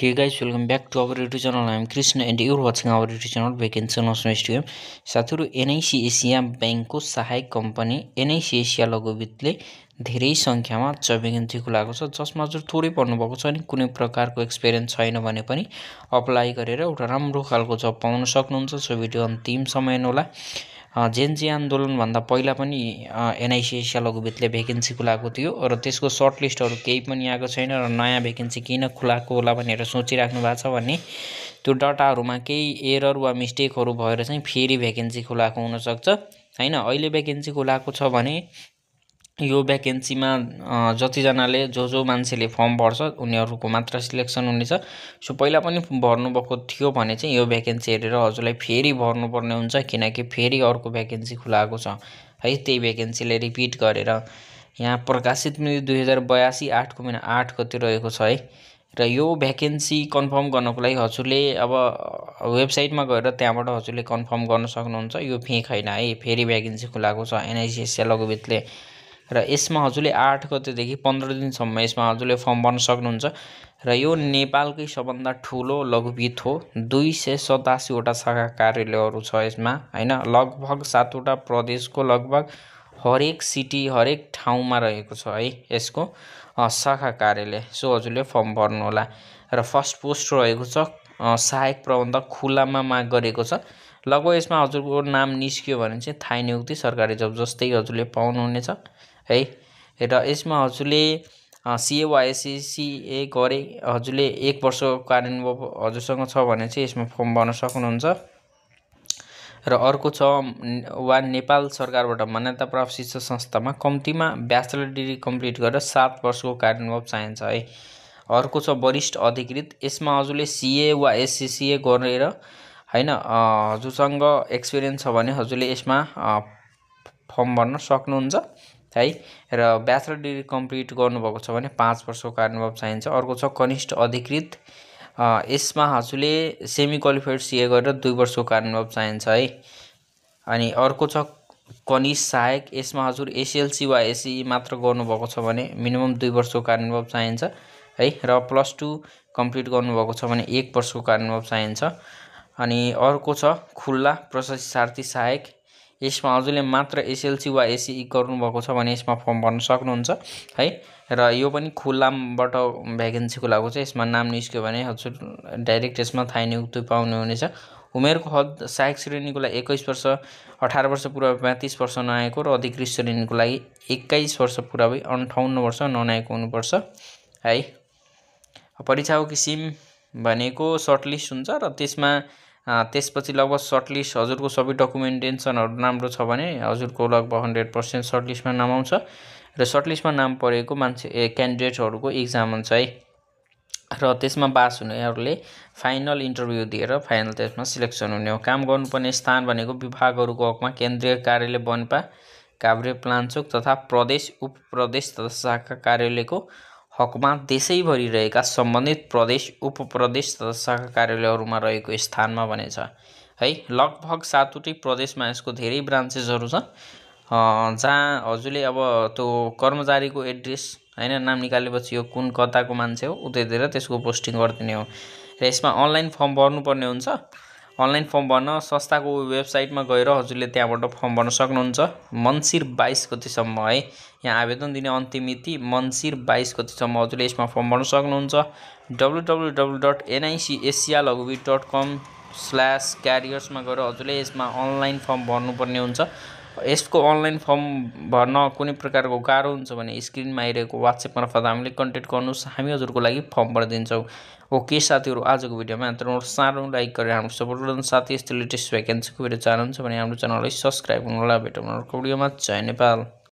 Hey guys, welcome back to our YouTube channel. I am Krishna and you are watching our YouTube channel Vacancy Announcement STM. साथीहरु NIC Asia बैंकको सहायक company NIC Asia लघुवित्तले धेरै संख्यामा vacancy खुलाएको छ जसमा हजुर थोरै पढ्नु भएको छ अनि कुनै प्रकारको एक्सपिरियन्स छैन भने पनि अप्लाई गरेर एउटा राम्रो खालको जब पाउन सक्नुहुन्छ। सो भिडियो अन्तिमसम्म हेर्नुहोला। जेनजी आन्दोलन भन्दा पहिला पनि एनआईसी एशिया लघुवित्तले भ्याकेन्सी खुलाएको थियो र त्यसको सर्ट लिस्टहरु केही पनि आएको छैन र नयाँ भ्याकेन्सी किन खुलाएको होला भनेर सोचिराख्नु भएको छ भने त्यो डाटाहरुमा केही एरर वा मिस्टेकहरु भएर चाहिँ फेरि भ्याकेन्सी खुलाएको हुन सक्छ हैन। अहिले भ्याकेन्सी खुलाएको छ भने यो भ्याकेन्सीमा जति जनाले जो मान्छेले फर्म भर्छ उनीहरुको मात्र सिलेक्सन हुनेछ। सो पहिला पनि भर्नु भएको थियो भने चाहिँ यो भ्याकेन्सी हेरेर हजुरलाई फेरि भर्नु पर्ने हुन्छ किनकि फेरि अर्को भ्याकेन्सी खुलाएको छ है। त्यही भ्याकेन्सीले रिपिट गरेर यहाँ प्रकाशित मिति 2082 8 को महिना 8 गते रहेको छ है। र यो भ्याकेन्सी कन्फर्म गर्नको लागि हजुरले अब वेबसाइटमा गएर त्यहाँबाट हजुरले कन्फर्म गर्न सक्नुहुन्छ। यो फेक हैन है, फेरि भ्याकेन्सी खुलाएको छ एनआईसी एशिया लघुवित्तले र यसमा हजुरले 8 गतेदेखि 15 दिनसम्म यसमा हजुरले फर्म भर्न सक्नुहुन्छ। र यो नेपालकै सबभन्दा ठूलो लघुवित्त हो। 287 वटा शाखा कार्यालयहरु छ यसमा हैन। लगभग 7 वटा प्रदेशको लगभग हरेक सिटी हरेक ठाउँमा रहेको छ है यसको शाखा कार्यालय। सो हजुरले फर्म भर्नु होला। र फर्स्ट पोस्ट रहेको छ सहायक प्रबन्धक खुलामा माग गरेको छ। लगभग यसमा हजुरको नाम निस्कियो भने चाहिँ थाहै नियुक्ति सरकारी जब जस्तै हजुरले पाउनु हुनेछ है। र यसमा हजुरले सीए वा एससीए गरे हजुरले 1 वर्षको कार्यानुभव हजुरसँग छ भने चाहिँ यसमा फर्म भर्न सक्नुहुन्छ। र अर्को छ वा नेपाल सरकारबाट मान्यता प्राप्त शिक्षा संस्थामा कम्तीमा ब्याचलर डिग्री कम्प्लिट गरेर 7 वर्षको कार्यानुभव चाहिन्छ है। अर्को छ वरिष्ठ अधिकृत। यसमा हजुरले सीए वा एससीए गरेर हैन हजुरसँग एक्सपिरियन्स छ भने हजुरले यसमा फर्म भर्न सक्नुहुन्छ है। र ब्याचलर डिग्री कम्प्लिट गर्नुभएको छ भने 5 वर्षको कार्यानुभव चाहिन्छ। अर्को छ कनिष्ठ अधिकृत। यसमा हजुरले सेमी क्वालिफाइड सीए गरेर 2 वर्षको कार्यानुभव चाहिन्छ है। अनि अर्को छ कनिष्ठ सहायक। यसमा हजुर एसएलसी वा एसई मात्र गर्नुभएको छ भने मिनिमम 2 वर्षको कार्यानुभव चाहिन्छ है। र +2 कम्प्लिट गर्नुभएको छ भने 1 वर्षको कार्यानुभव चाहिन्छ। अनि अर्को छ खुल्ला प्रशासकीय सहायक। यसमा हजुरले मात्र एसएलसी वा एसई गर्नुभएको छ भने यसमा फर्म भर्न सक्नुहुन्छ है। र यो पनि खुल्लाबाट भ्याकेन्सी खुलाएको छ। यसमा नाम निस्क्यो भने हजुर डाइरेक्ट यसमा थाहै नियुक्ति पाउनु हुनेछ। उमेरको हद सहायक श्रेणीको लागि 21 वर्ष, 18 वर्ष पुरा 35 वर्ष नआएको र अधिकृत श्रेणीको लागि 21 वर्ष पुरा भई 58 वर्ष नआएको हुनुपर्छ है। परीक्षाको किसिम भनेको सर्टलिस्ट हुन्छ र त्यसपछि लगभग सर्टलिस्ट हजुरको सबै डकुमेन्टेसनहरु राम्रो छ भने हजुरको लगभग 100% सर्टलिस्टमा नाम आउँछ। र सर्टलिस्टमा नाम परेको मान्छे क्यान्डिडेटहरुको एक्जाम हुन्छ है। र त्यसमा पास हुनेहरुले फाइनल इन्टरभ्यु दिएर फाइनल त्यसमा सिलेक्सन हुने हो। काम गर्नुपर्ने स्थान भनेको विभागहरुको हकमा केन्द्रीय कार्यालय बनपा, काभ्रे प्लान्चोक तथा प्रदेश उपप्रदेश तथा शाखा कार्यालयको हकमा देशैभरि रहेका सम्बन्धित प्रदेश उपप्रदेश तथा शाखा कार्यालयहरुमा रहेको स्थानमा बनेछ है। लगभग 7 वटै प्रदेशमा यसको धेरै ब्रान्चेसहरु छ जहाँ हजुरले अब त्यो कर्मचारीको एड्रेस हैन नाम निकालेपछि यो कुन कताको मान्छे हो उतै दिएर त्यसको पोस्टिङ गर्दिने हो। र यसमा अनलाइन फर्म भर्नुपर्ने हुन्छ। अनलाइन फर्म भर्न संस्थाको वेबसाइटमा गएर हजुरले त्यहाँबाट फर्म भर्न सक्नुहुन्छ। मन्सिर 22 गतेसम्म है। यहाँ आवेदन दिने अन्तिम मिति मन्सिर 22 गतेसम्म हजुरले यसमा फर्म भर्न सक्नुहुन्छ। www.nicasialogubit.com/careers मा गएर हजुरले यसमा अनलाइन फर्म भर्नुपर्ने हुन्छ। यसको अनलाइन फर्म भर्न कुनै प्रकारको गाह्रो हुन्छ भने स्क्रिनमा आइरहेको WhatsApp मार्फत हामीले कन्ट्याक्ट गर्नुस्। हामी हजुरको लागि फर्म भरिदिन्छौँ। ओके साथीहरु, आजको भिडियोमा यत्र सानो लाइक गरेर हाम्रो सपोर्ट गर्नु। साथै यस्तो लेटेस्ट भ्याकेन्सीको भिडियो चाहनुहुन्छ भने हाम्रो च्यानललाई सब्स्क्राइब गर्नु होला। भेटौँ अर्को भिडियोमा। जय नेपाल।